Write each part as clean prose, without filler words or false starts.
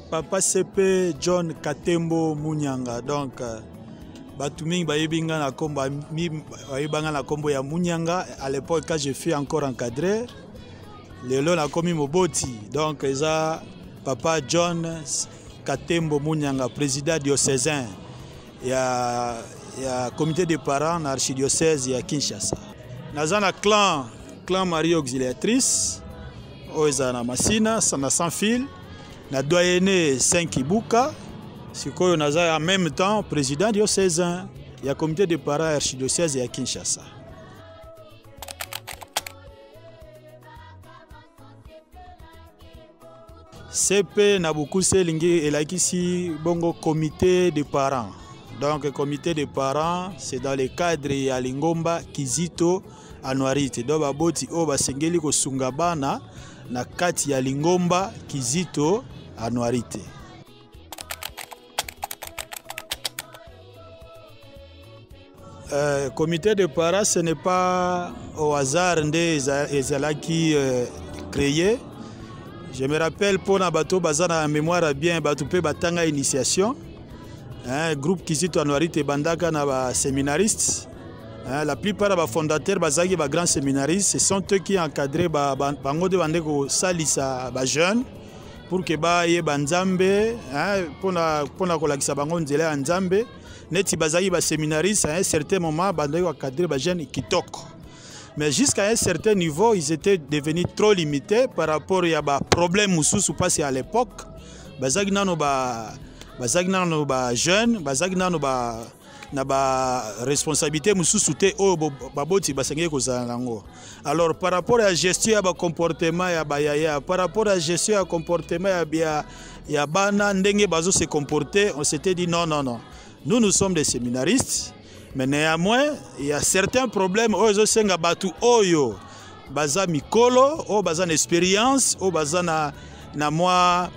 Papa CP John Katembo Munyanga. Donc Batuming Bayebinga na kombo Bayebanga na kombo ya Munyanga. À l'époque quand je fus encore encadré, lelo na komi Moboti. Donc eza Papa John Katembo Munyanga, président diocésain. Il y a comité de parents na archidiocèse ya Kinshasa. Nazana clan Marie Auxiliatrice. Oeza na Masina, na sans fil. Na doyenné 5 Ibuka, sikoyo naza en même temps président diocésain, il y a comité de parents archidiocèse à Kinshasa. CP Nabukuse Lingi elakisi bongo comité de parents. Donc comité de parents, c'est dans le cadre ya Lingomba Kizito Anuarite. Donc baboti o basengeli ko sungabana na kati ya Lingomba Kizito Anuarite. Comité de parents, ce n'est pas au hasard des qui créé. Je me rappelle pour Nabato Bazana mémoire bien Batoupe Batanga initiation. Groupe Kizito Anuarite Bandaka na séminaristes. La plupart des fondateurs bazaki ba grands séminaristes, ce sont eux qui encadrent bango de bandeko salisa ba jeunes pour que ba ye banzambe pona kolakisa bango nzela nzambe neti bazaki ba séminaristes à un certain moment bandeko encadrer ba jeunes kitoko. Mais jusqu'à un certain niveau, ils étaient devenus trop limités par rapport à ba problème mususu passé à l'époque. Bazaki nano ba jeunes, bazaki nano ba na ba responsabilité mususu te o baboti basengeli kozala nango. Alors par rapport à la gestion ya ba comportement ya bayaya, par rapport à la gestion ya comportement ya bana ndenge bazo se comporter, on s'était dit non. Nous sommes des séminaristes, mais néanmoins il y a certains problèmes oyo senga batu oyo baza mikolo o baza na expérience o baza na moi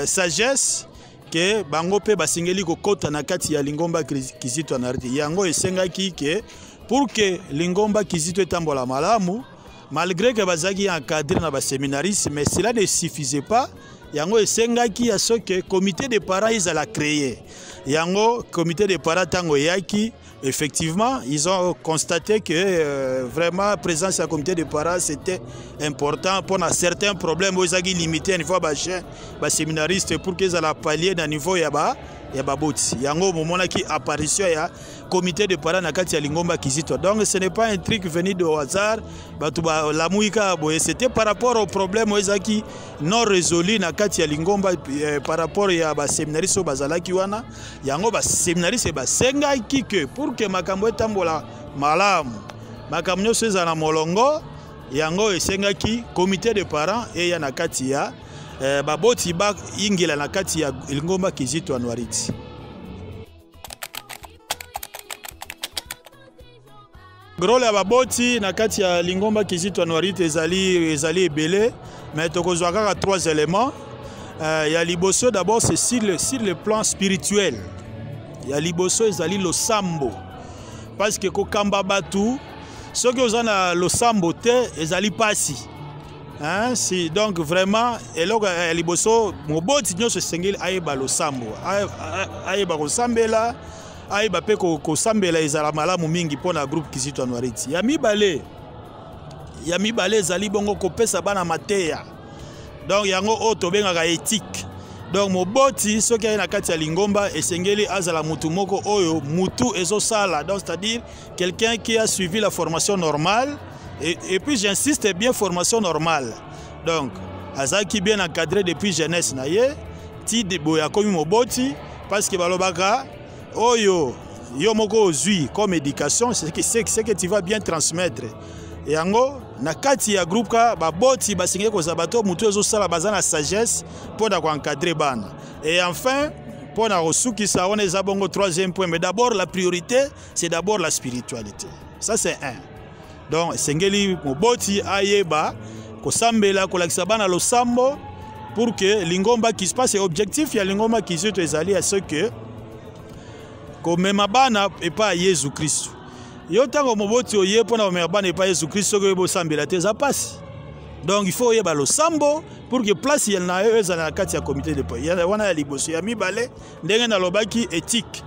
sagesse que bango pe basingeli ko kota na kati ya Lingomba Kizito Anuarite. Yango esengaki ke pour que Lingomba Kizito etambola malamu, malgré que bazaki encadré na ba séminaristes, mais cela ne suffisait pas. Yango esengaki ya ce que comité de parents ils a créé. Yango comité de parents tango yaki, effectivement, ils ont constaté que vraiment la présence du comité de parents c'était important pour certains problèmes où ils ont limité à niveau de séminaristes pour qu'ils aient pallier à niveau de baboti. Yango moment qui apparition ya comité de parents na kati ya Lingomba Kizito. Donc ce n'est pas un truc venu de hasard. La mouika c'était par rapport aux problèmes où ils ont non résolus na kati ya Lingomba par rapport à ba séminaristes au bazalaki wana. Yango ba séminaristes ba senga que pour que makambo etambola malamu makambo nyonso ezala molongo yango esengaki comité de parents et ya na kati ya baboti ba ingela na kati ya Lingomba Kizito Anuarite. Role ya baboti na kati ya Lingomba Kizito Anuarite ezali ebele, mais tokozwa kaka 3 éléments. Ya liboso d'abord c'est sur le plan spirituel. Ya liboso ezali losambo. Parce que kokamba batu soki ozana losambo te ezali pasi. Si donc vraiment eloko ya liboso moboti nyonso sengeli ayeba losambo. Ayeba kosambela, ayeba pe kosambela ezala malamu mingi pona groupe Kizito Anuarite. Ya mibale ezali bongo kopesa bana mateya. Donc yango o tobengaka éthique. Donc moboti soki aye na kati ya Lingomba esengeli azala mutu moko oyo mutu ezosala. Donc c'est-à-dire quelqu'un qui a suivi la formation normale et puis j'insiste bien formation normale. Donc azaki bien encadré depuis jeunesse na ye ti de boya komi moboti parce que balobaka oyo yo moko ozui comme éducation c'est que tu vas bien transmettre. Et yango na kati ya groupe ka baboti basengeli kozabato mutu ezosala bazana sagesse pour da ko encadrer bana. Et enfin Pour na rosuki ça on est abongo troisième point mais d'abord la priorité c'est d'abord la spiritualité. Ça c'est un. Donc sengeli moboti ayeba ko sambela ko lakisa bana lo sambo pour que lingomba qui se passe objectif ya lingomba qui se ezali à ce que comme mabana et pas Jésus Christ. Yo tango moboti oye pona mabana et pas Jésus Christ que bo sambela te za passe. Donc il faut yeba lo sambo pour que place il na eux dans la carte ya comité de pays. Ya wana ya liboso ya mibale ndenge na lobaki éthique.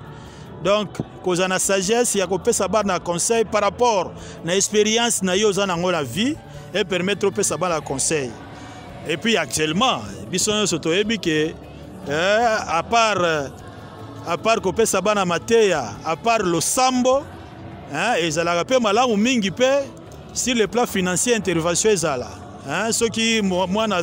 Donc cause na sagesse ya ko pesa bana conseil par rapport na expérience na yo za na vie et permettre pesa bana conseil. Et puis actuellement biso soto yebi que à part ko pesa bana mateya à part lo sambo hein ezalaka pe malamu mingi pe sur le plan financier intervention ezala. Hein, ceux qui moi na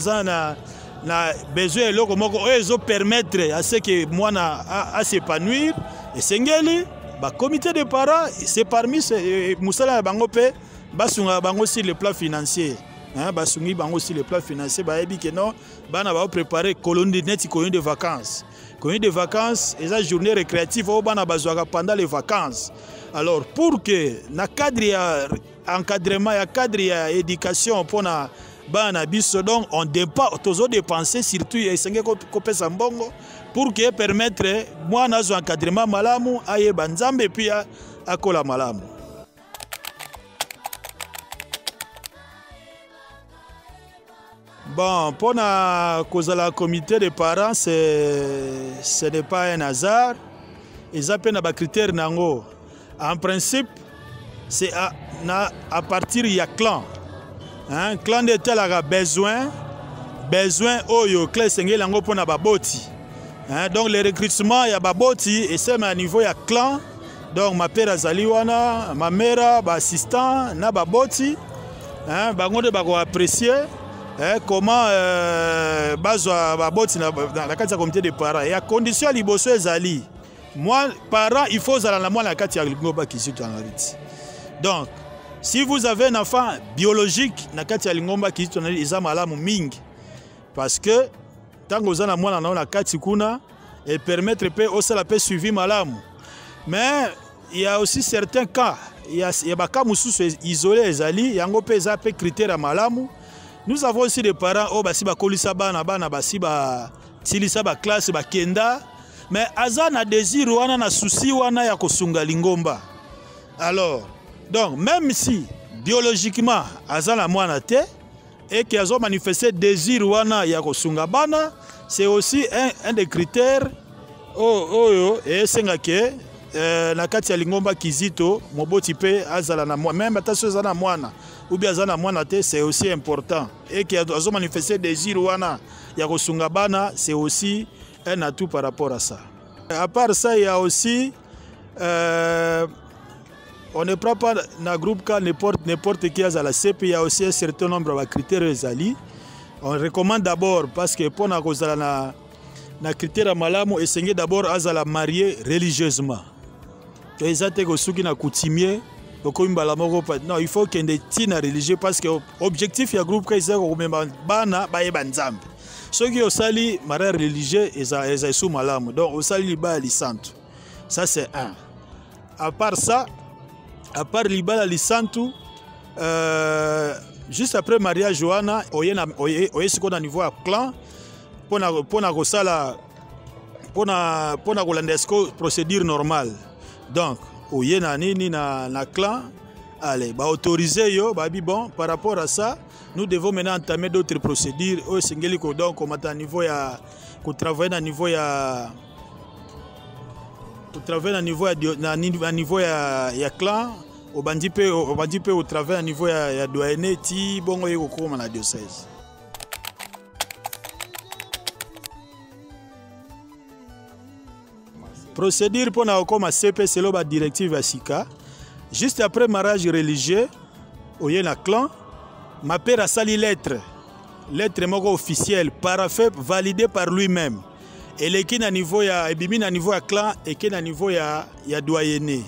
besoin eloko moko ezo permettre à ce que moi à s'épanouir et sengeli ba comité de parents c'est parmi musala bango pe basunga bango sur le plan financier hein basungi bango sur le plan financier ba ebi que non bana ba préparer colonie de vacances et la journée récréative au bana bazwaka pendant les vacances. Alors pour que na cadre ya encadrement ya cadre ya éducation pour na bana biso donc on toujours dépenser surtout esenge ko pesa mbongo pour que permettre moi nazo encadrement malamu aye banzambe puis akola malamu. Bon, pour la comité de parents, ce n'est pas un hasard. Ils appellent les critères nango. En principe, c'est à partir du clan. Un clan de tel a besoin oyo clan sengé lango pour na baboti. Donc le recrutement ya baboti et c'est à niveau ya clan. Donc ma père azaliwana, ma mère ba assistant na baboti. Bango de bako apprécier comment bazwa baboti na la carte comité de parents. Et à condition liboso ezali. Moi parents il faut zala na moi la carte ya lingoba kizito en rite. Donc si vous avez un enfant biologique, na kati ya lingomba kizito na iza malamu mingi parce que tango za na mwana na la kati kuna et permettre pe osala pe suivi malamu. Mais il y a aussi certains cas, il y a ba cas mususu isolé ezali yango pe za pe critère malamu. Nous avons aussi des parents oh basi ba kolisa bana basi ba tilisa ba classe ba kenda mais aza na désir wana na souci wana ya kosunga lingomba. Alors donc, même si biologiquement, azala mwana te et qu'ils ont manifesté désir wana ya kosunga bana, c'est aussi un des critères et senga ke na kati ya lingomba kizito moboti pe azala na mwana même attention azala mwana ou bien azala mwana te c'est aussi important et qu'ils ont manifesté désir wana ya kosunga bana, c'est aussi un atout par rapport à ça. À part ça, il y a aussi on ne prend pas dans le groupe cas n'importe qui à la CP, il y a aussi un certain nombre de critères ezali. On recommande d'abord parce que pour na critère malamu essayer d'abord à la marier religieusement. Non, il faut qu'il y ait des religieux parce que l'objectif du groupe c'est bana baye banzambe. Ceux qui ont sali mariage religieux ils sous malamu. Donc au sali ba lisantu. Ça c'est un. À part ça, à part Libala Lisantu, juste après mariage Johanna, oye ce qu'on a niveau à clan, pour procédure normale. Donc, oye na nini na clan, allez, bah autoriser yo, bah bon, par rapport à ça, nous devons maintenant entamer d'autres procédures. Au singeli donc on à niveau ya, qu'on travaille à niveau ya. Au travers à niveau ya clan au bandi pe au travers à niveau ya douane ti bongo yeko koma na diocèse. Procédure pour na koma CP selon la directive à Sika. Juste après mariage religieux au yena clan ma père a sali lettre moko officielle paraffée validée par lui-même. Et les qui na niveau ya ebimi na niveau ya clan et qui na niveau ya doyenné.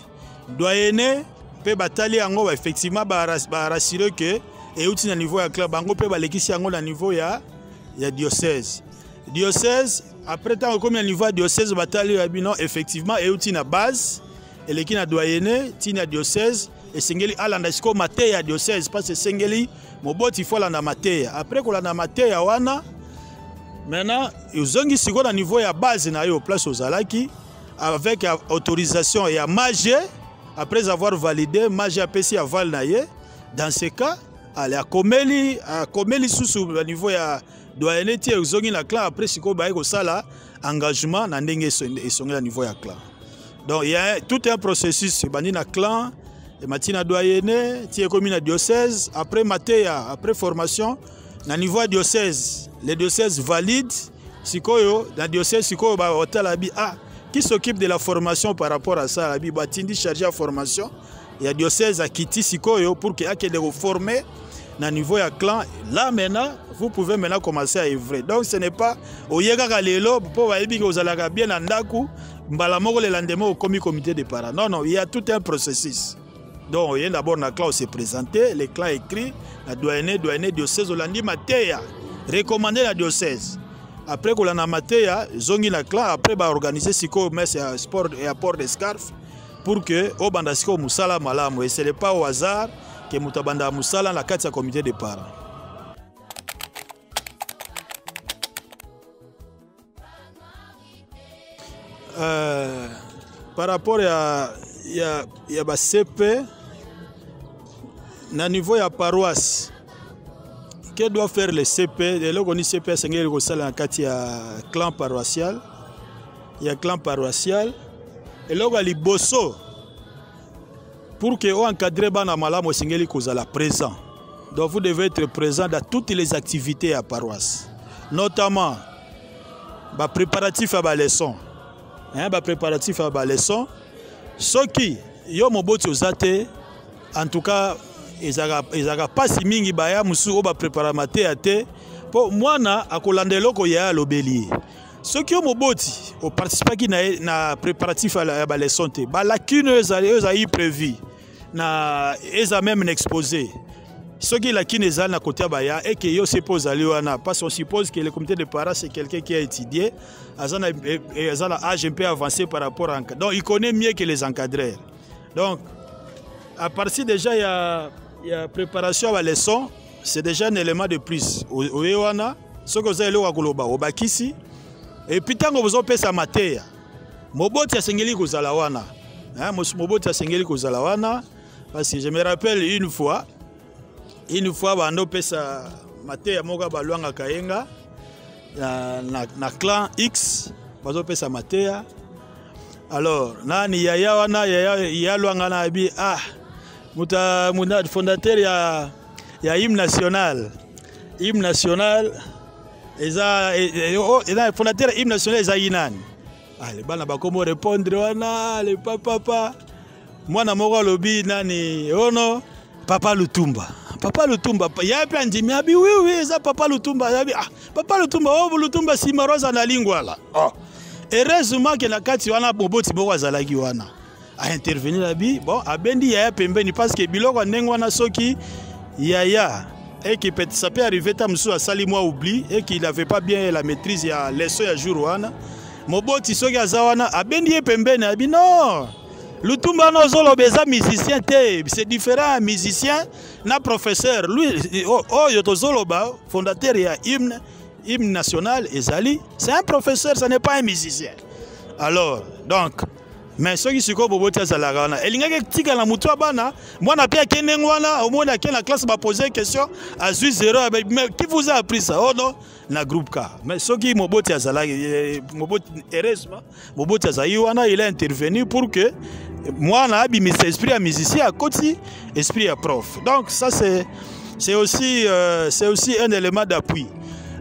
Doyenné peut batali yango effectivement ba rassurer que et outil na niveau ya clan bango peut balekisi yango na niveau ya diocèse. Diocèse après tant comme un niveau diocèse batali non effectivement et outil na base et les qui na doyenné tina diocèse et singeli alanda siko mateya diocèse parce que singeli moboti il faut la na mateya après ko la na mateya wana maintenant uzongi siko na niveau ya base na yo place aux alaki avec autorisation et à magie après avoir validé magie apesi aval na ye dans ce cas allez à komeli sous le niveau ya doyenné tie uzongi na clan après siko ba ko sala engagement na ndenge esongi na niveau ya clan. Donc il y a tout un processus bandi na clan et matina doyenné tie comme na diocèse après mateya après formation na niveau ya diocèse les diocèses valides sikoyo dans diocèse sikoyo ba hôtel bi qui s'occupe de la formation par rapport à ça bi batindi chargé à formation il y a diocèse à Kiti sikoyo pour que ait de reformer na niveau ya clan. Là maintenant vous pouvez maintenant commencer à œuvrer. Donc ce n'est pas au yega kalelo pour ba yebi ko zalaka bien na ndaku mbala moko le lendemain au comité de parents. Non, il y a tout un processus. Donc il y a d'abord na clan se présenter, les clans écrits, la doyenné diocèse olandi mateya, recommander la diocèse. Après qu'on a mateya, zongi na clan après ba organiser siko messe sport et apport de scarf pour que au banda siko musala malamu et ce n'est pas au hasard que mutabanda musala la kati ya comité de parents. Par rapport à ba CP na niveau ya paroisse que doit faire le CP de là qu'on dit CP sengeli ko sala na kati ya clan paroissial il y a clan paroissial et là ali bosso pour que on encadrer bana malamu sengeli ko zala présent. Donc vous devez être présent dans toutes les activités à paroisse, notamment ba préparatif à ba leçon ba préparatif à ba leçon ce qui yo moboti ozate en tout cas ezaka pasi mingi baya musu oba prépara mateya te po mwana akolandelo ko ya lobeli ce qui yo moboti o participer ki na préparatif à ba leçon te ba lacune ezali prévu na eza même exposé ce qui la kine ezali na côté baya et que yo suppose ali wana parce qu'on suppose que le comité de parents c'est quelqu'un qui a étudié azana âge un peu avancé par rapport à donc il connaît mieux que les encadreurs. Donc à partir déjà il y a préparation à la leçon, c'est déjà un élément de plus au wana ce que vous allez au koloba au bakisi et puis tant que vous avez sa matière moboti asengeli ko zala wana moboti asengeli ko zala wana parce que je me rappelle une fois bando pesa mateya moka balwanga kayenga na clan X bazo pesa mateya alors nani yaya wana yaya lwanga na bi muta fondateur ya hymne national eza fondateur hymne national eza inani les bana bakomo répondre wana le papa mwana moko lobi nani ono Papa Lutumba ya pe andimi abi oui eza Papa Lutumba abi Papa Lutumba Lutumba si maroza na lingwa la heureusement que na kati wana boboti boko azalaki wana a intervenir abi bon abendi yaya pembeni parce que biloko ndenge wana soki yaya et qui peut ça peut arriver tam sou asali moi oubli et qu'il n'avait pas bien la maîtrise ya leçon ya jour wana moboti soki azawana abendi pembeni abi non Lutumba no zolo beza musicien te, c'est différent musicien na professeur. Lui yoto zolo ba fondateur ya hymne national ezali, c'est un professeur, ce n'est pas un musicien. Alors, donc mais ceux qui se ko boboti azalaka wana elingaki tika na mutu bana mwana pia kenengo wana omona ke na classe ba poser question à 0 mais qui vous a appris ça? Oh non, na groupe K. Mais ceux qui moboti azalaka moboti heureusement moboti azali wana il a intervenu pour que moi na abi mis esprit à musicien à côté esprit à prof. Donc ça c'est aussi un élément d'appui.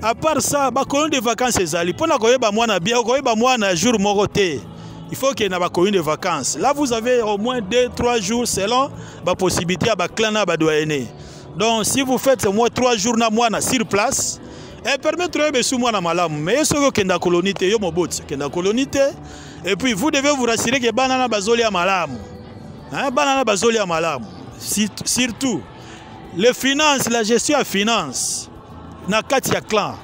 À part ça ba colonie de vacances ezali pona koyeba mwana bien koyeba mwana jour moko te. Il faut qu'il y ait une colonie de vacances. Là, vous avez au moins 2-3 jours selon la possibilité à clan à doyenné. Donc, si vous faites au moins 3 jours sur place, et permettre de sous moi malam. Mais ce que la colonie te, la colonie et puis vous devez vous rassurer que banana bazoli à malam. Banana bazoli à malam. Surtout les finances, la gestion à finance. Na katia clan.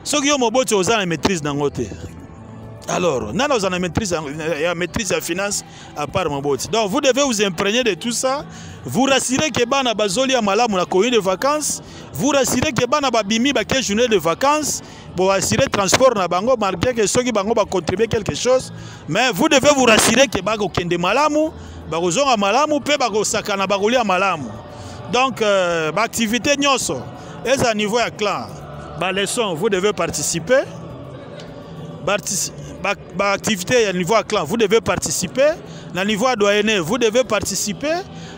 Ce qui est moboti aux gens maîtrise dans côté. Alors, nous avons une maîtrise de la finance à part Moboti. Donc, vous devez vous imprégner de tout ça. Vous rassurez que Bana Bazoli a malamu na colonie de vacances. Vous rassurez que Bana Babimi a 15 journées de vacances. Pour assurer le transport na bango, malgré que ceux qui bango va contribuer quelque chose. Mais vous devez vous rassurer que Bago Kende malamu, Bago Zonga malamu, pe Bago Sakana Bagoli a malamu. Donc, l'activité Nyoso, et à niveau à clan, leçon, vous devez participer. Activité à niveau à clan, vous devez participer. À niveau à doyenné, vous devez participer.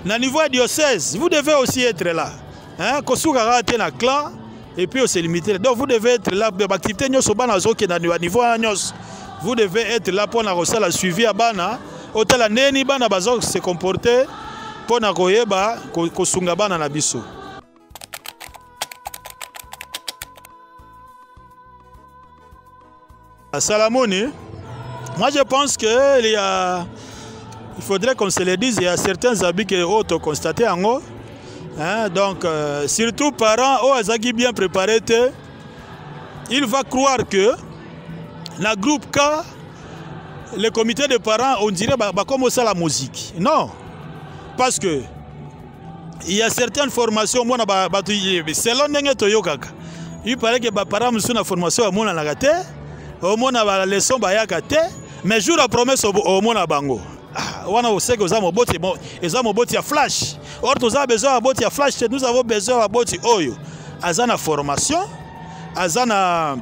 À niveau à diocèse, vous devez aussi être là. Hein? Kosuka na clan et puis on s'est limité. Donc vous devez être là. L'activité vous devez être là pour la suivi à bana. Hôtel neni bana bazo se comporter pour na koyeba kosunga bana na biso. À Salamoni, moi je pense que il faudrait qu'on se le dise, il y a certains habits que autres constatés en haut. Hein, donc, surtout parents, Azaki bien préparé, il va croire que dans le groupe K, le comité de parents, on dirait comme ça la musique. Non, parce que il y a certaines formations, selon il paraît que les parents sont en formation à mon anagate. Au moins la leçon bayakate mais jour la promesse au monde bango wana osé que za moboti bon eza moboti ya flash or tous a besoin de moboti ya flash nous avons besoin de moboti oyo azana formation azana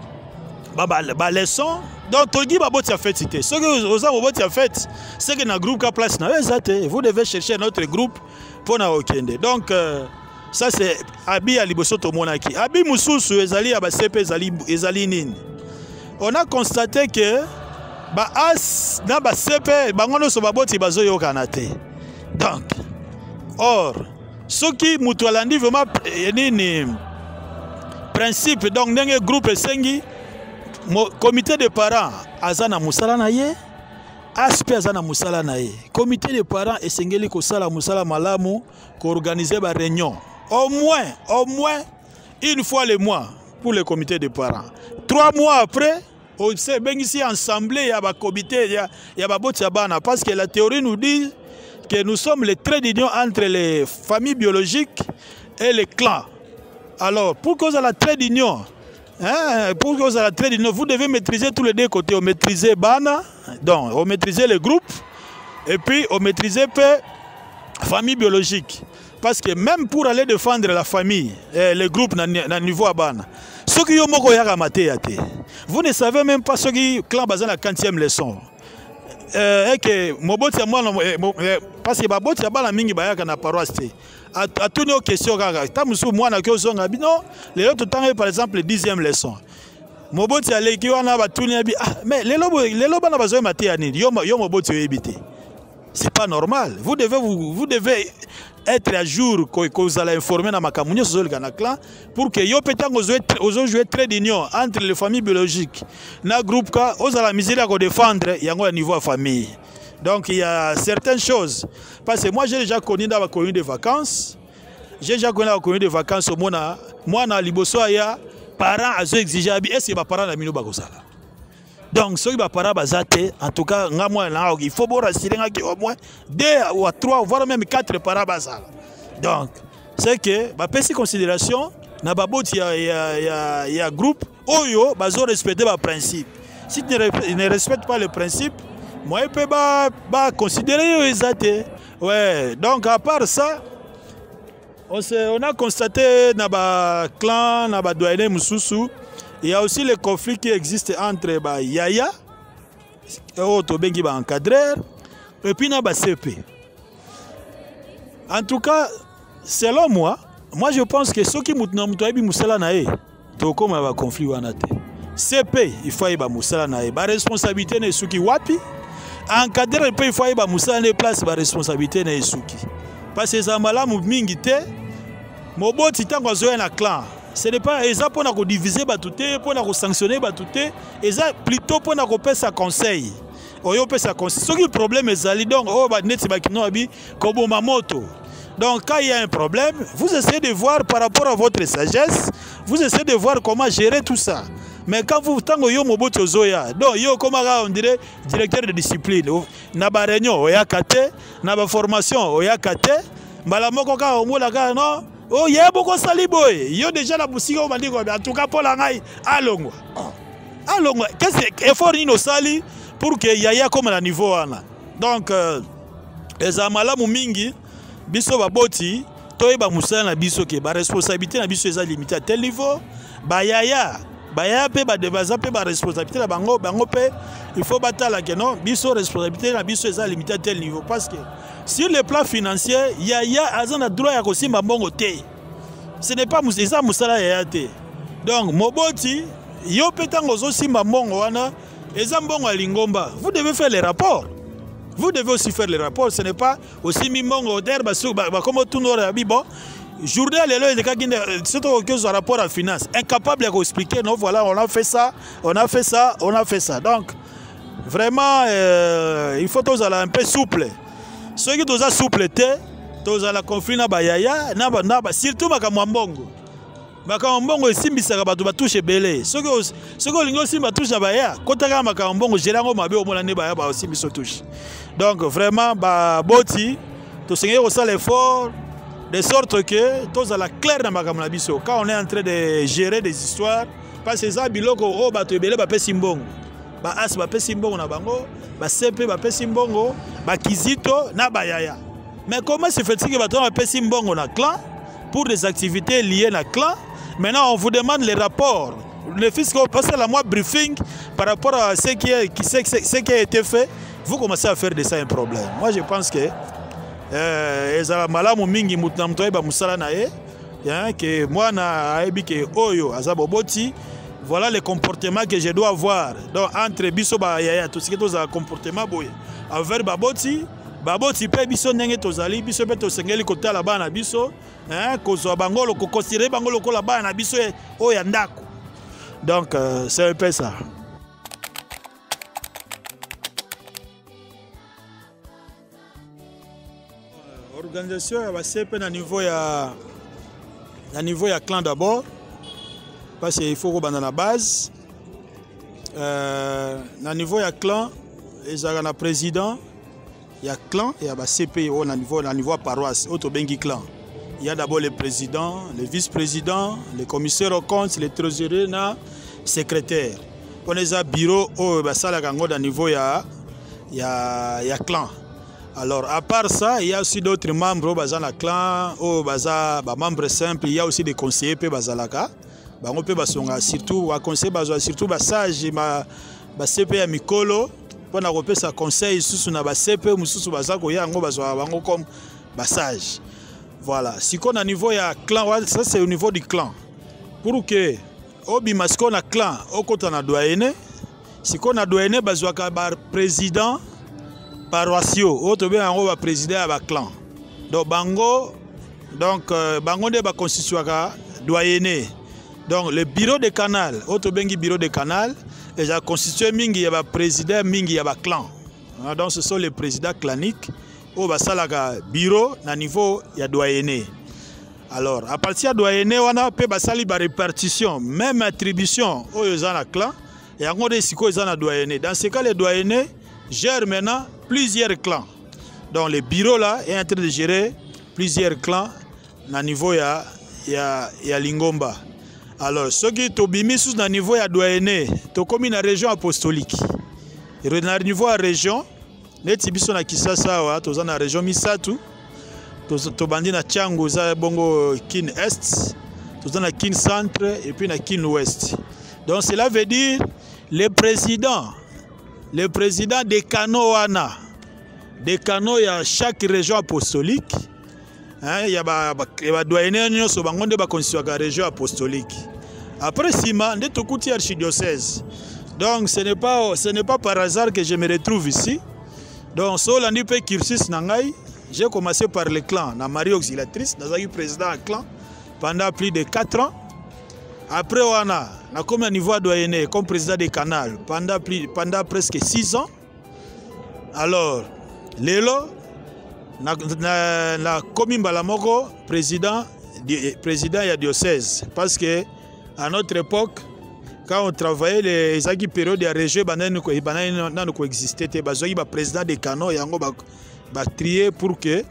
ba leçon donc togi ba boti ya fête cité ce que oza moboti ya fête c'est que na groupe ka place na ezate vous devez chercher notre groupe pour na okende donc ça c'est abi ya liboso to monaki abi mususu ezali ya ba CP ezali nini. On a constaté que as na ba CP bangono so baboti bazoyo kanate. Donc or ce qui mutualandi vraiment nini principe donc ndenge groupe sengi comité de parents azana musala na ye aspe azana musala na ye comité de parents esengeli ko sala musala malamu ko organiser ba réunion au moins une fois le mois pour le comité de parents. 3 mois après, on s'est bien ici ensemble, il y a un comité, il y a un bana, parce que la théorie nous dit que nous sommes les traits d'union entre les familles biologiques et les clans. Alors, pour cause de la trait d'union, vous devez maîtriser tous les deux côtés. On maîtrise bana, donc on maîtrise les groupes, et puis on maîtrise la famille biologique. Parce que même pour aller défendre la famille, les groupes dans niveau à Bana, ceux qui ont vous ne savez même pas ce qui clan basé la 40e leçon. Et que Moboti parce que Baboti a bala mingi bayaka na paroisse. À toutes nos questions, tamusu mwana ke ozonga bino, les autres temps par exemple 10e leçon. Moboti a leki wana batuni abi mais les lobes bana bazo maté ani yo Moboti ebité. C'est pas normal. Vous devez être à jour que vous allez informer dans ma communauté sur le clan pour que yo pétang aux jouer très d'union entre les familles biologiques. Na groupe ka aux la misère à défendre yango à niveau famille. Donc il y a certaines choses parce que moi j'ai déjà connu dans ma colonie de vacances. J'ai déjà connu la colonie de vacances au moi na liboso ya parents azo exiger abi est-ce que ba parents na mino ba kosala. Donc, ceux qui vont parler en tout cas, il faut rassurer au moins 2 ou 3, voire même 4 parents. Donc, c'est que, petite considération, il y a un groupe où ils respectent les principes. Si tu ne respectes pas les principes, moi, je peux considérer les ouais. Donc, à part ça, on a constaté dans le clan, dans le doyen Moussoussou, il y a aussi les conflits qui existent entre Yaya, Otobengi encadreur, et puis Naba CP. En tout cas, selon moi je pense que ceux qui mutnamutoibi musala nae, to comme un conflit wanate. CP, il faut y ba musala nae, ba responsabilité ne suki wapi. Encadreur il faut y ba musala ne place ba responsabilité ne suki. Parce que ça malamu mingi te, moboti tango zoya na clan. Ce n'est pas ça pour diviser batouté, pour sanctionner batouté, et ça plutôt pour faire sa conseil. Oyo peut sa conseil. Ce qui est le problème est ali donc oh ba net bakino abi kobo mamoto. Donc quand il y a un problème, vous essayez de voir par rapport à votre sagesse, vous essayez de voir comment gérer tout ça. Mais quand vous tango yo Mobutu Zoya, donc yo comme on dirait directeur de discipline, na ba réunion oya kate, na ba formation oya kate, mbala moko ka omola ka non, oh y'a beaucoup sali boy, yo déjà la musique on m'a dit en tout cas pour la ngai alongwa. Alongwa, qu'est-ce que effort ni no sali pour que yaya comme à niveau ana. Donc les amalamu mingi biso ba boti toyeba musala na biso ke ba responsabilité na biso eza limitée à tel niveau, ba yaya pe ba debaza pe ba responsabilité na bango pe il faut batala que non biso responsabilité na biso eza limitée à tel niveau parce que sur le plan financier yaya azana droit ya kosimba mbongo te, ce n'est pas eza musala yaya te. Donc moboti yo pe tango zo simba mbongo wana eza mbongo ya lingomba, vous devez faire les rapports. Vous devez aussi faire les rapports, ce n'est pas aussi mimongo terre comme tout nos bon. Journée c'est un rapport à finance, incapable de expliquer, non, voilà, on a fait ça, on a fait ça, on a fait ça. Donc, vraiment, il faut tous aller un peu souple. Ceux qui sont souple, tous aller conflit na bayaya, surtout makamwambongo. Makamwambongo simbisaka batu batouche belé. Ceux qui lingo simba touche baya, kotaka makamwambongo gelango mabe au molane baya ba aussi biso touche. Donc vraiment ba boti, to seigneur au sale effort de sorte que tous à la claire dans makamna biso. Quand on est en train de gérer des histoires, parce que ça biloko o batu belé ba pesimbongo. Ba as ba pesimbongo na bango, ba CP ba pesimbongo, ba kizito na bayaya. Mais comment se fait-il que batu ba pesimbongo na clan pour des activités liées na clan? Maintenant, on vous demande les rapports. Le fisc, passez la moi briefing par rapport à ce qui a été fait. Vous commencez à faire de ça un problème. Moi, je pense que voilà les comportements que je dois avoir. Donc, entre Bisoba et tout ce qui est un comportement envers Baboti. Baboti pe biso ndenge tozali biso pe tosengeli kotala bana biso kozwa bangolo kokosire bangolo kola bana biso oya ndako. Donc c'est un peu ça. Organisation ya basepe na niveau ya clan d'abord parce qu'il faut qu'on dans la base na niveau ya clan ils ont un président. Il y a clan et il y a CP au niveau paroisse, autobengi clan. Il y a d'abord le président, le vice-président, les commissaires aux comptes, les trésoriers, les secrétaires. On a un bureau au niveau il y a clan. Alors à part ça, il y a aussi d'autres membres au clan, au membres simples, il y a aussi des conseillers pe bazalaka. Bango pe basonga surtout à conseiller surtout sage CP à Mikolo. Pour na kopesa conseil sous na ba CP mususu bazako yango bazwa bango comme basage. Voilà, si qu'on a niveau ya clan, ça c'est au niveau du clan. Pour que obi masko na clan okota na doyene, si qu'on a doyene bazwa ka bar président paroissio, oto bien yango ba président ba clan. Donc bango de ba constitution ka doyene. Donc le bureau de canal, oto bengi bureau de canal et a constitué mingi ya ba président mingi ya ba clan. Donc ce sont les présidents claniques au basalaka bureau na niveau ya doyenné. Alors à partir de doyenné on a pe basali ba répartition même attribution au yozana clan et en de siko yozana doyenné. Dans ce cas les doyennés gèrent maintenant plusieurs clans. Donc le bureau là est en train de gérer plusieurs clans na niveau ya Lingomba. Alors, ceux qui sont sous le niveau de doyenné, sont comme la région apostolique. Et dans le niveau de la région, nous sommes à Kisasa, nous sommes dans la région Misatu, nous sommes à Tchango, nous sommes à Kin Est, nous sommes à Kin Centre et puis à Kin Ouest. Donc, cela veut dire le président des canaux, des canaux, il y a chaque région apostolique. Il y a des doyennés qui sont dans la région apostolique. Après, Sima, on est au archidiocèse. Donc, ce n'est pas par hasard que je me retrouve ici. Donc, sur l'année de cursus, j'ai commencé par le clan, la Marie Auxiliatrice, nous avons eu président du clan pendant plus de 4 ans. Après, on a comme un niveau doyenné, comme président des canals, pendant presque 6 ans. Alors, Lélo, na komi Mbalamoko président ya diocèse parce que à notre époque quand on travaillait les périodes de région banane coexister te bazoki ba président de canon yango ba trier pour que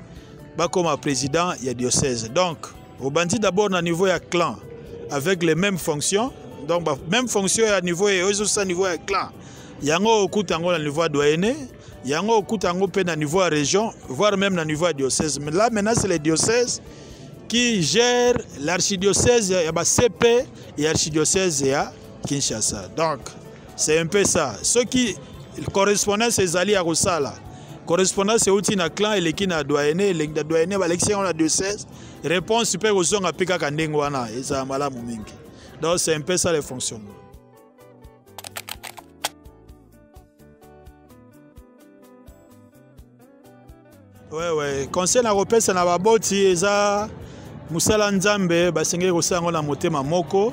ba comme président il y a diocèse. Donc au bandit d'abord au niveau ya clan avec les mêmes fonctions, donc même fonction à niveau et aussi à niveau ya clan yango okutango na niveau doyenné yango okutango pe na niveau à région voire même na niveau à diocèse. Mais là maintenant c'est les diocèses qui gèrent l'archidiocèse ya ba CP et l'archidiocèse ya Kinshasa. Donc c'est un peu ça. Ceux qui correspondent ces alliés à Rosala, correspondant c'est outil na clan et l'équipe na doyenné, l'équipe doyenné ba l'élection na diocèse, réponse super aux gens à pika kandengo wana et ça mala mumingi. Donc c'est un peu ça les fonctionnements. Ouais, conseil na repesa na baboti eza musala nzambe basengeli kosango na motema moko.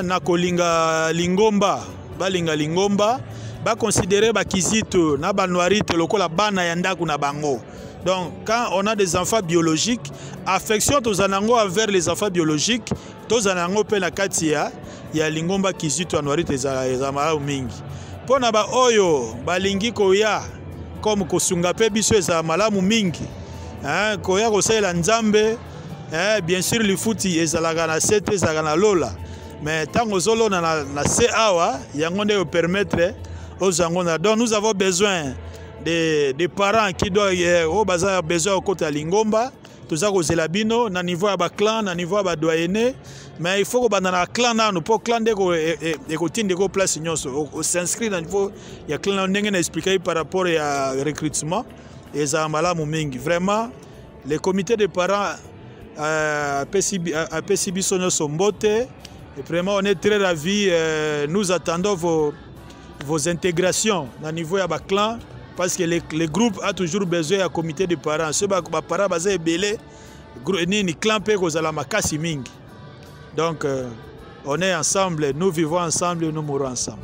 Na kolinga lingomba balinga lingomba ba considérer ba kizito na ba noirite lokola bana ya ndaku na bango. Donc quand on a des enfants biologiques, affection tozanango envers les enfants biologiques, tozanango pe na kati ya lingomba kizito noirite za mala mingi. Pona ba oyo balingi koya comme kosunga pe biso za malamu mingi. Koya kosela nzambe, bien sûr le futi ezalaka na sete ezalaka na lola. Mais tant que zolo na CAwa, yango permettre aux angona. Donc nous avons besoin des parents qui doivent au bazar besoin au côté lingomba, tous aux elabino, na niveau à clan, na niveau à doyenné, mais il faut que dans clan na nous pour clan de côté de place s'inscrire dans niveau il y a clan n'engen expliquer par rapport à recrutement et ça mala mumingi. Vraiment les comités de parents à PCB sont mbote. Et vraiment, on est très ravis. Nous attendons vos intégrations au niveau de clan parce que les groupes ont toujours besoin d'un comité de parents. Ceux qui ont parents basés belé, ni clan peut causer la makasi mingi. Donc, on est ensemble, nous vivons ensemble, nous mourons ensemble.